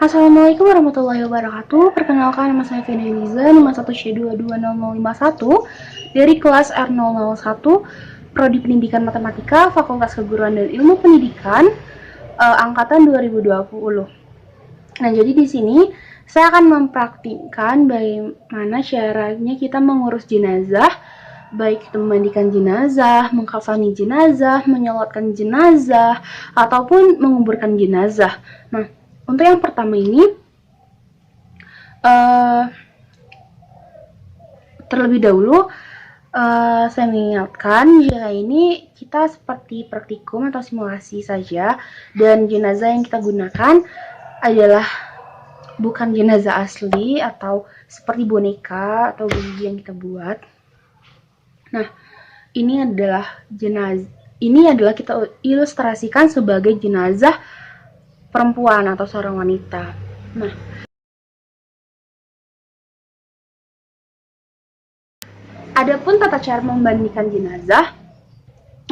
Assalamualaikum warahmatullahi wabarakatuh. Perkenalkan, nama saya Feni Liza, nomor 1C220051 dari kelas R001 Prodi Pendidikan Matematika, Fakultas Keguruan dan Ilmu Pendidikan, angkatan 2020. Nah, jadi di sini saya akan mempraktikkan bagaimana caranya kita mengurus jenazah, baik itu memandikan jenazah, mengkafani jenazah, menyolatkan jenazah, ataupun menguburkan jenazah. Nah, untuk yang pertama ini, terlebih dahulu saya mengingatkan jika ini kita seperti praktikum atau simulasi saja, dan jenazah yang kita gunakan adalah bukan jenazah asli atau seperti boneka atau biji yang kita buat. Nah, ini adalah kita ilustrasikan sebagai jenazah perempuan atau seorang wanita. Nah, adapun tata cara membandingkan jenazah,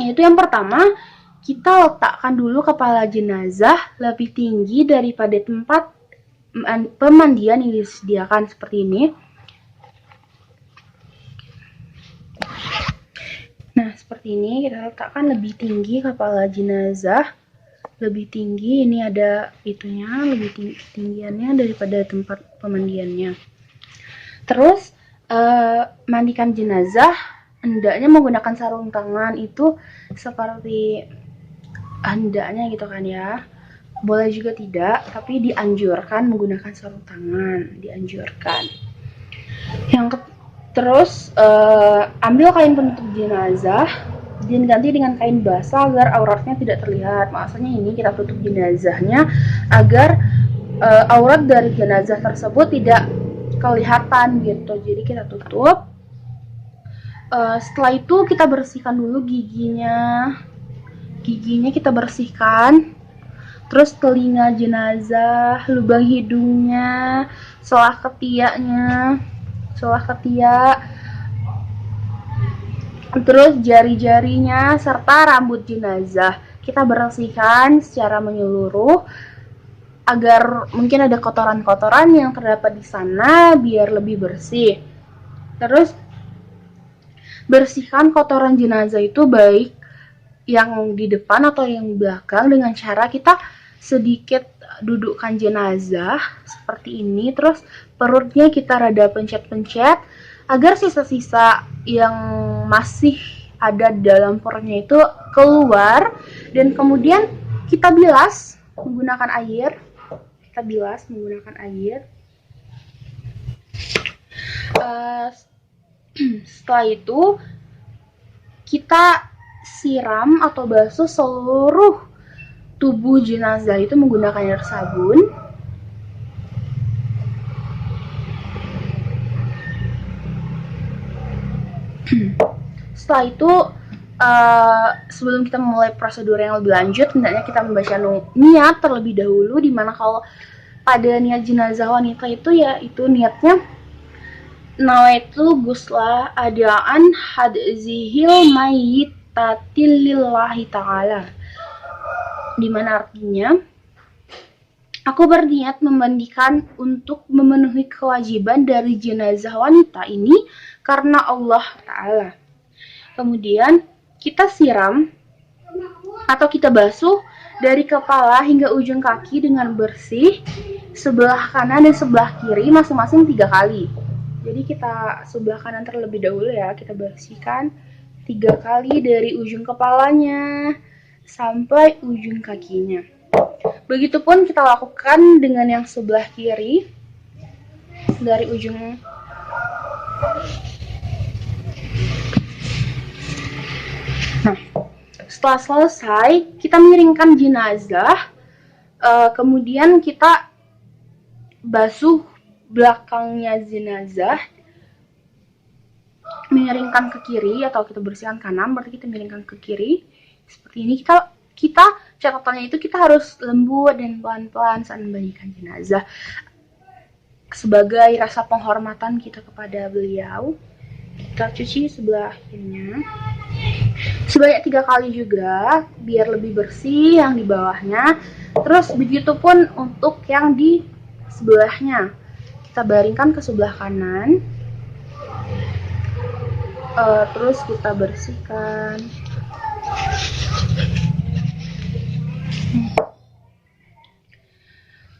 yaitu yang pertama, kita letakkan dulu kepala jenazah lebih tinggi daripada tempat pemandian yang disediakan seperti ini. Nah, seperti ini kita letakkan lebih tinggi kepala jenazah, lebih tinggi, ini ada itunya, lebih tinggiannya daripada tempat pemandiannya. Terus mandikan jenazah hendaknya menggunakan sarung tangan, itu seperti hendaknya gitu kan ya, boleh juga tidak, tapi dianjurkan menggunakan sarung tangan, dianjurkan. Terus ambil kain penutup jenazah dan ganti dengan kain basah agar auratnya tidak terlihat. Maksudnya ini kita tutup jenazahnya agar aurat dari jenazah tersebut tidak kelihatan gitu. Jadi kita tutup. Setelah itu kita bersihkan dulu giginya. Giginya kita bersihkan. Terus telinga jenazah, lubang hidungnya, selah ketiaknya, terus jari-jarinya serta rambut jenazah kita bersihkan secara menyeluruh agar mungkin ada kotoran-kotoran yang terdapat di sana biar lebih bersih. Terus bersihkan kotoran jenazah itu baik yang di depan atau yang belakang dengan cara kita sedikit dudukkan jenazah seperti ini, terus perutnya kita rada pencet-pencet agar sisa-sisa yang masih ada dalam perutnya itu keluar, dan kemudian kita bilas menggunakan air. Setelah itu kita siram atau basuh seluruh tubuh jenazah itu menggunakan air sabun. Setelah itu sebelum kita memulai prosedur yang lebih lanjut, hendaknya kita membaca niat terlebih dahulu, dimana kalau pada niat jenazah wanita itu ya itu niatnya nawaitu gusla adaan hadzihil mayyitatil lillahi ta'ala, dimana artinya aku berniat memandikan untuk memenuhi kewajiban dari jenazah wanita ini karena Allah Ta'ala. Kemudian kita siram atau kita basuh dari kepala hingga ujung kaki dengan bersih, sebelah kanan dan sebelah kiri masing-masing 3 kali. Jadi kita sebelah kanan terlebih dahulu ya, kita bersihkan 3 kali dari ujung kepalanya sampai ujung kakinya. Begitupun kita lakukan dengan yang sebelah kiri dari ujung. Nah, setelah selesai kita miringkan jenazah, kemudian kita basuh belakangnya jenazah, miringkan ke kiri atau kita bersihkan kanan, berarti kita miringkan ke kiri seperti ini. Kita catatannya itu kita harus lembut dan pelan-pelan saat membagikan jenazah sebagai rasa penghormatan kita kepada beliau. Kita cuci sebelah kirinya sebanyak 3 kali juga biar lebih bersih yang di bawahnya. Terus begitupun untuk yang di sebelahnya. Kita baringkan ke sebelah kanan. Terus kita bersihkan.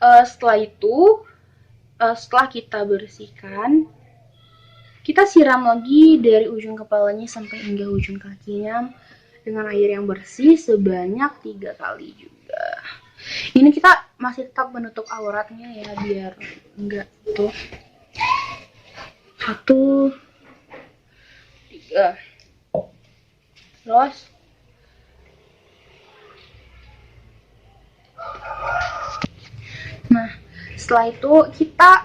Setelah itu, setelah kita bersihkan, kita siram lagi dari ujung kepalanya sampai hingga ujung kakinya dengan air yang bersih sebanyak 3 kali juga. Ini kita masih tetap menutup auratnya ya, biar enggak tuh. 1, 3. Terus nah, setelah itu kita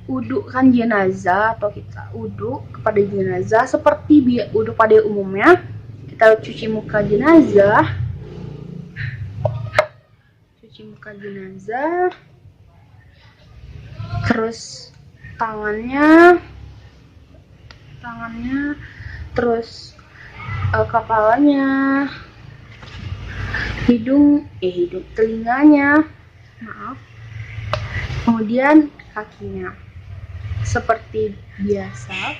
wudhukan jenazah, atau kita wudhu kepada jenazah seperti wudhu pada umumnya. Kita cuci muka jenazah, terus tangannya, terus kepalanya, telinganya, kemudian kakinya. Seperti biasa,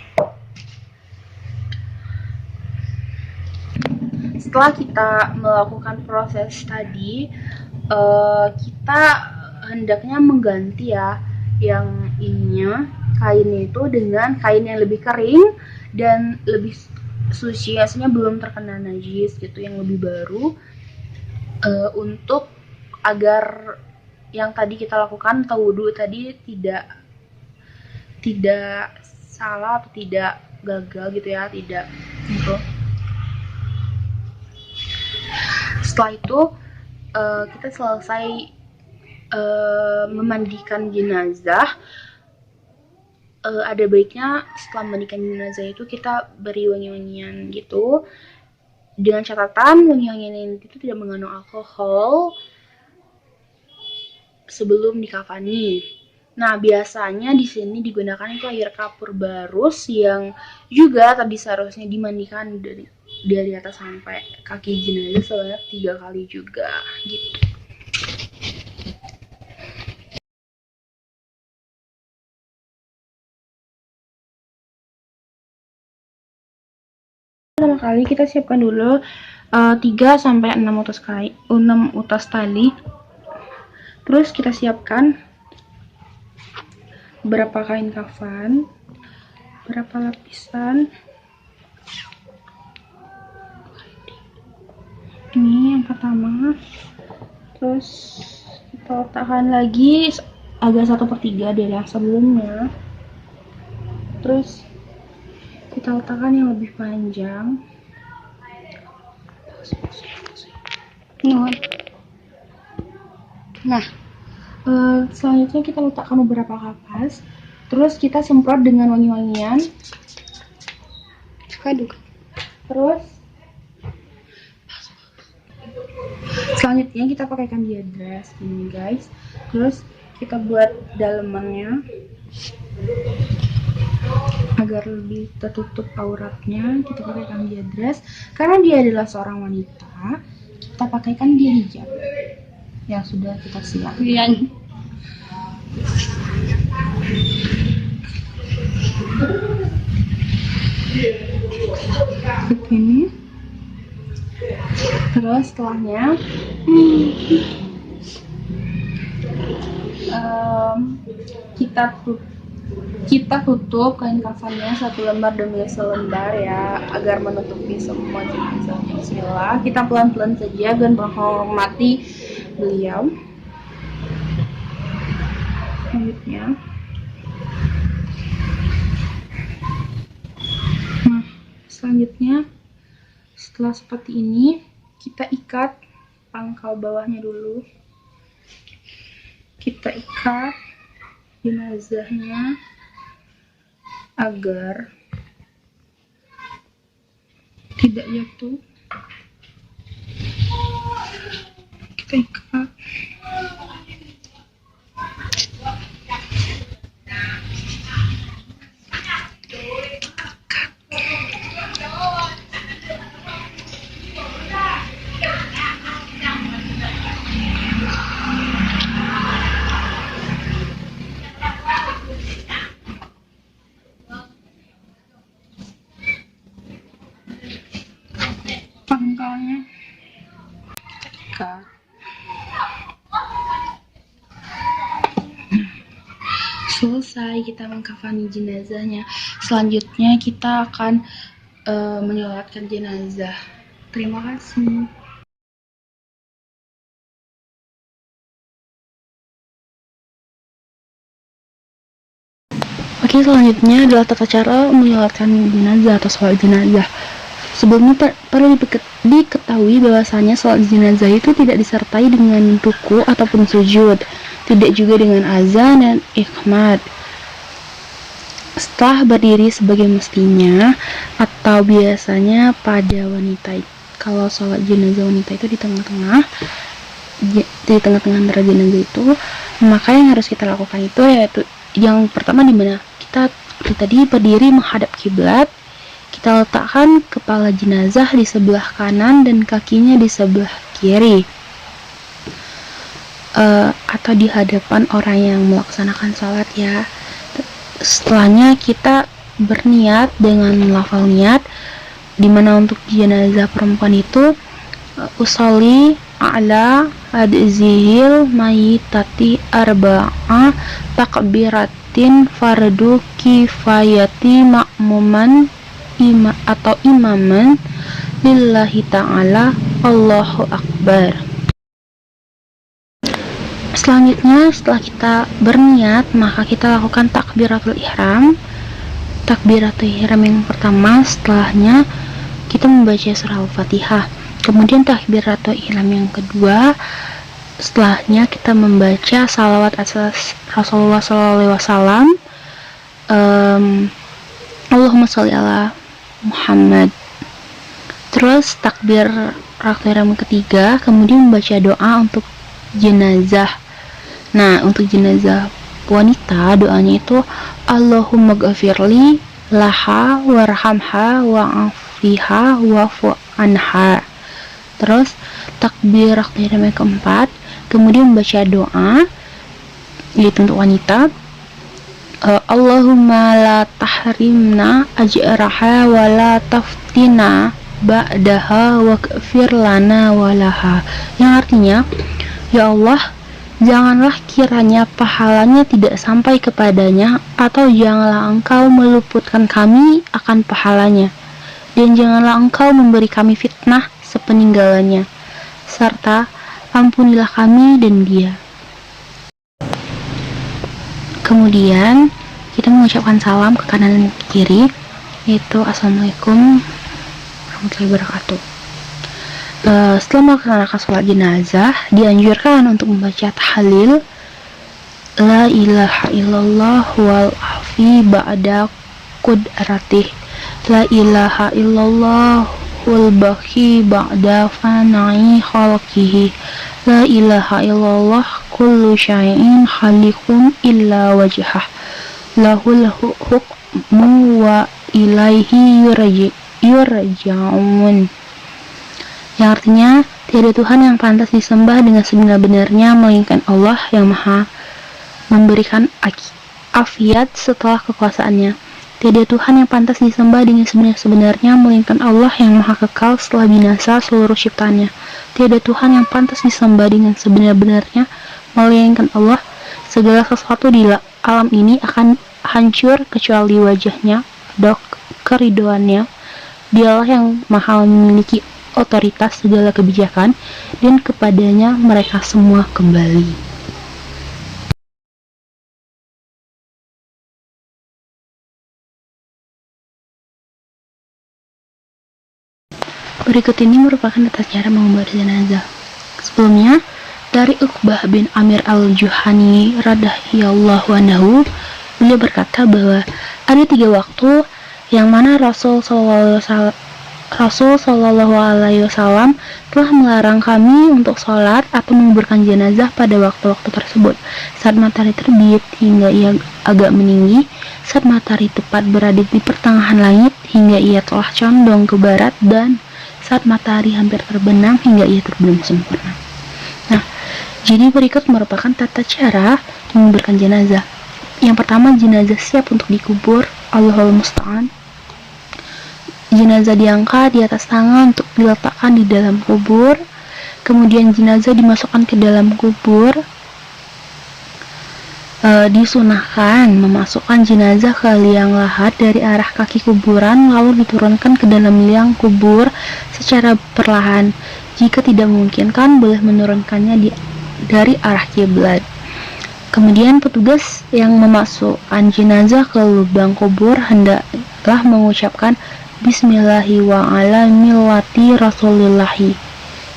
setelah kita melakukan proses tadi, kita hendaknya mengganti ya yang ininya, kainnya itu dengan kain yang lebih kering dan lebih suci, aslinya belum terkena najis gitu, yang lebih baru, untuk agar yang tadi kita lakukan atau wudhu tadi tidak salah atau tidak gagal gitu ya, tidak gitu. Setelah itu kita selesai memandikan jenazah. Ada baiknya setelah memandikan jenazah itu kita beri wangi-wangian gitu, dengan catatan wangi-wangian itu tidak mengandung alkohol sebelum dikafani. Nah, biasanya di sini digunakan itu air kapur barus yang juga tadi seharusnya dimandikan dari atas sampai kaki jenazah sebanyak 3 kali juga gitu. Pertama kali kita siapkan dulu 3 sampai 6 utas tali. Terus kita siapkan beberapa kain kafan, berapa lapisan. Ini yang pertama. Terus kita letakkan lagi agak 1/3 dari yang sebelumnya. Terus kita letakkan yang lebih panjang. Nah, selanjutnya kita letakkan beberapa kapas. Terus kita semprot dengan wangi-wangian. Terus selanjutnya kita pakaikan diadres ini guys. Terus kita buat dalemannya agar lebih tertutup auratnya. Kita pakaikan diadres karena dia adalah seorang wanita. Kita pakaikan dia hijab yang sudah kita siapkan. Begini. Terus setelahnya kita tutup kain kafannya 1 lembar demi selembar ya, agar menutupi semua jenazahnya. Bismillah, kita pelan-pelan saja dan menghormati beliau. Selanjutnya setelah seperti ini, kita ikat pangkal bawahnya dulu. Kita ikat jenazahnya agar tidak jatuh. Kita ikat. selesai kita mengkafani jenazahnya, selanjutnya kita akan menyolatkan jenazah. Terima kasih. Oke, selanjutnya adalah tata cara menyolatkan jenazah atau sholat jenazah. Sebelumnya perlu diketahui bahwasanya sholat jenazah itu tidak disertai dengan ruku ataupun sujud, tidak juga dengan azan dan iqamat. Setelah berdiri sebagai mestinya, atau biasanya pada wanita, kalau sholat jenazah wanita itu di tengah-tengah antara jenazah itu, maka yang harus kita lakukan itu yaitu yang pertama, dimana kita seperti tadi berdiri menghadap kiblat, kita letakkan kepala jenazah di sebelah kanan dan kakinya di sebelah kiri, atau di hadapan orang yang melaksanakan sholat ya. Setelahnya kita berniat dengan melafal niat, dimana untuk jenazah perempuan itu usolli ala adzihil mayitati arba'a takbiratin fardu kifayati ma'muman atau imaman lillahi ta'ala, Allahu Akbar. Selanjutnya, setelah kita berniat, maka kita lakukan takbiratul ihram. Takbiratul ihram yang pertama, setelahnya kita membaca surah Al-Fatihah. Kemudian takbiratul ihram yang kedua, setelahnya kita membaca salawat atas Rasulullah SAW. Allahumma sholli ala Muhammad. Terus takbiratul ihram yang ketiga, kemudian membaca doa untuk jenazah. Nah, untuk jenazah wanita, doanya itu Allahumma ghafirli laha warhamha wa'afiha wa'fu anha. Terus takbiratul ihram yang keempat, kemudian membaca doa yaitu untuk wanita, Allahumma la tahrimna ajraha wa la taftina ba'daha wa ghafir lana walaha, yang artinya, ya Allah, janganlah kiranya pahalanya tidak sampai kepadanya, atau janganlah engkau meluputkan kami akan pahalanya, dan janganlah engkau memberi kami fitnah sepeninggalannya, serta ampunilah kami dan dia. Kemudian kita mengucapkan salam ke kanan dan ke kiri, yaitu Assalamualaikum warahmatullahi wabarakatuh. Setelah melaksanakan sholat jenazah, dianjurkan untuk membaca tahlil la ilaha illallah wal afi ba'da qudratih, la ilaha illallah wal baqi ba'da fana'i khalqihi, la ilaha illallah kullu syai'in khaliqun illa wajhah, lahul hukmu wa ilaihi yurja'un, yang artinya tiada Tuhan yang pantas disembah dengan sebenar-benarnya melainkan Allah yang maha memberikan afiat setelah kekuasaannya. Tiada Tuhan yang pantas disembah dengan sebenar-benarnya melainkan Allah yang maha kekal setelah binasa seluruh ciptaannya. Tiada Tuhan yang pantas disembah dengan sebenar-benarnya melainkan Allah. Segala sesuatu di alam ini akan hancur kecuali wajahnya, keridoannya. Dialah yang maha memiliki otoritas segala kebijakan, dan kepadanya mereka semua kembali. Berikut ini merupakan tata cara mengubah jenazah. Sebelumnya, dari Uqbah bin Amir al-Juhani radhiyallahu anhu, beliau berkata bahwa ada 3 waktu yang mana Rasul Shallallahu Alaihi Wasallam telah melarang kami untuk sholat atau menguburkan jenazah pada waktu-waktu tersebut: saat matahari terbit hingga ia agak meninggi, saat matahari tepat berada di pertengahan langit hingga ia telah condong ke barat, dan saat matahari hampir terbenam hingga ia terbenam sempurna. Nah, jadi berikut merupakan tata cara menguburkan jenazah. Yang pertama, jenazah siap untuk dikubur, Allahul Musta'an. Jenazah diangkat di atas tangan untuk diletakkan di dalam kubur. Kemudian jenazah dimasukkan ke dalam kubur. disunahkan memasukkan jenazah ke liang lahat dari arah kaki kuburan lalu diturunkan ke dalam liang kubur secara perlahan. Jika tidak memungkinkan, boleh menurunkannya dari arah kiblat. Kemudian petugas yang memasukkan jenazah ke lubang kubur hendaklah mengucapkan Bismillahi wa ala millati rasulillahi,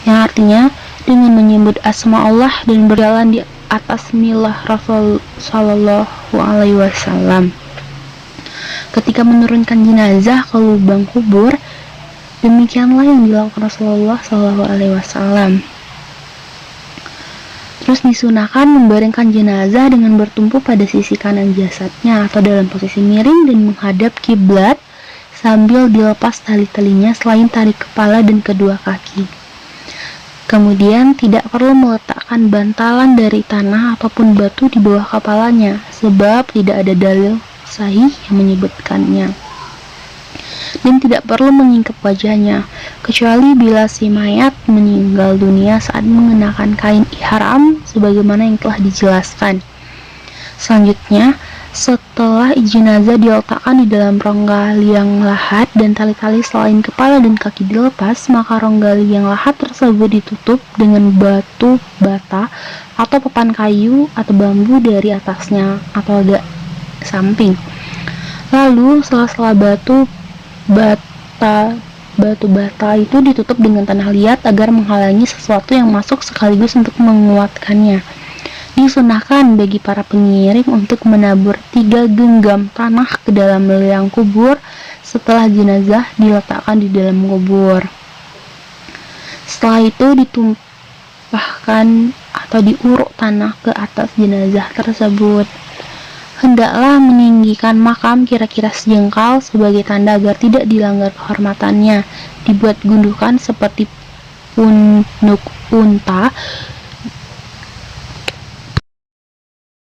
yang artinya dengan menyebut asma Allah dan berjalan di atas milah Rasul Sallallahu Alaihi Wasallam. Ketika menurunkan jenazah ke lubang kubur, demikianlah yang dilakukan Rasulullah Sallallahu Alaihi Wasallam. Terus disunahkan membaringkan jenazah dengan bertumpu pada sisi kanan jasadnya atau dalam posisi miring dan menghadap kiblat sambil dilepas tali-talinya selain tarik kepala dan kedua kaki. Kemudian tidak perlu meletakkan bantalan dari tanah ataupun batu di bawah kepalanya sebab tidak ada dalil sahih yang menyebutkannya. Dan tidak perlu menyingkap wajahnya kecuali bila si mayat meninggal dunia saat mengenakan kain ihram sebagaimana yang telah dijelaskan. Selanjutnya, setelah jenazah diletakkan di dalam rongga liang lahat dan tali-tali selain kepala dan kaki dilepas, maka rongga liang lahat tersebut ditutup dengan batu bata atau papan kayu atau bambu dari atasnya atau agak samping. Lalu sela-sela batu bata itu ditutup dengan tanah liat agar menghalangi sesuatu yang masuk sekaligus untuk menguatkannya. Disunahkan bagi para pengiring untuk menabur 3 genggam tanah ke dalam liang kubur setelah jenazah diletakkan di dalam kubur. Setelah itu ditumpahkan atau diuruk tanah ke atas jenazah tersebut. Hendaklah meninggikan makam kira-kira sejengkal sebagai tanda agar tidak dilanggar kehormatannya. Dibuat gundukan seperti punuk unta.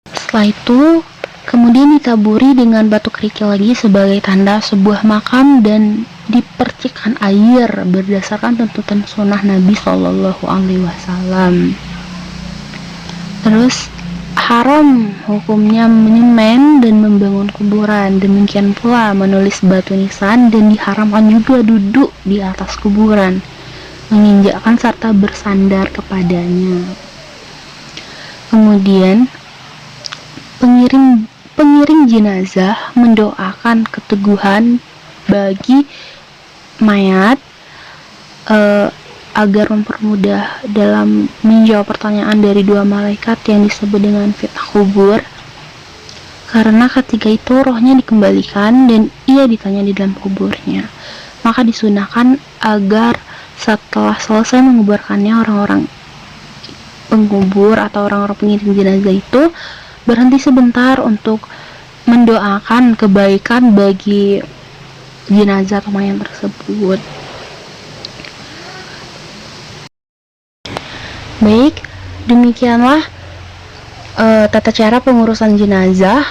Setelah itu, kemudian ditaburi dengan batu kerikil lagi sebagai tanda sebuah makam dan dipercikkan air berdasarkan tuntutan sunnah Nabi Shallallahu Alaihi Wasallam. Terus haram hukumnya menyemen dan membangun kuburan. Demikian pula menulis batu nisan dan diharamkan juga duduk di atas kuburan, menginjakkan serta bersandar kepadanya. Kemudian pengiring jenazah mendoakan keteguhan bagi mayat agar mempermudah dalam menjawab pertanyaan dari 2 malaikat yang disebut dengan fitnah kubur, karena ketika itu rohnya dikembalikan dan ia ditanya di dalam kuburnya. Maka disunahkan agar setelah selesai menguburkannya, orang-orang pengubur atau orang-orang pengiring jenazah itu berhenti sebentar untuk mendoakan kebaikan bagi jenazah atau mayat tersebut. Baik, demikianlah tata cara pengurusan jenazah,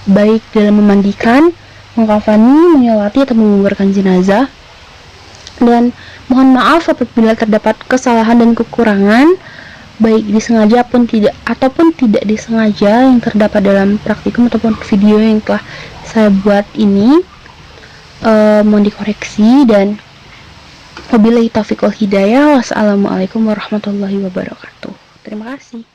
baik dalam memandikan, mengkafani, menyolati atau menguburkan jenazah. Dan mohon maaf apabila terdapat kesalahan dan kekurangan, baik disengaja ataupun tidak disengaja yang terdapat dalam praktikum ataupun video yang telah saya buat ini. Mohon dikoreksi dan wabillahi taufiq wal hidayah. Wassalamualaikum warahmatullahi wabarakatuh. Terima kasih.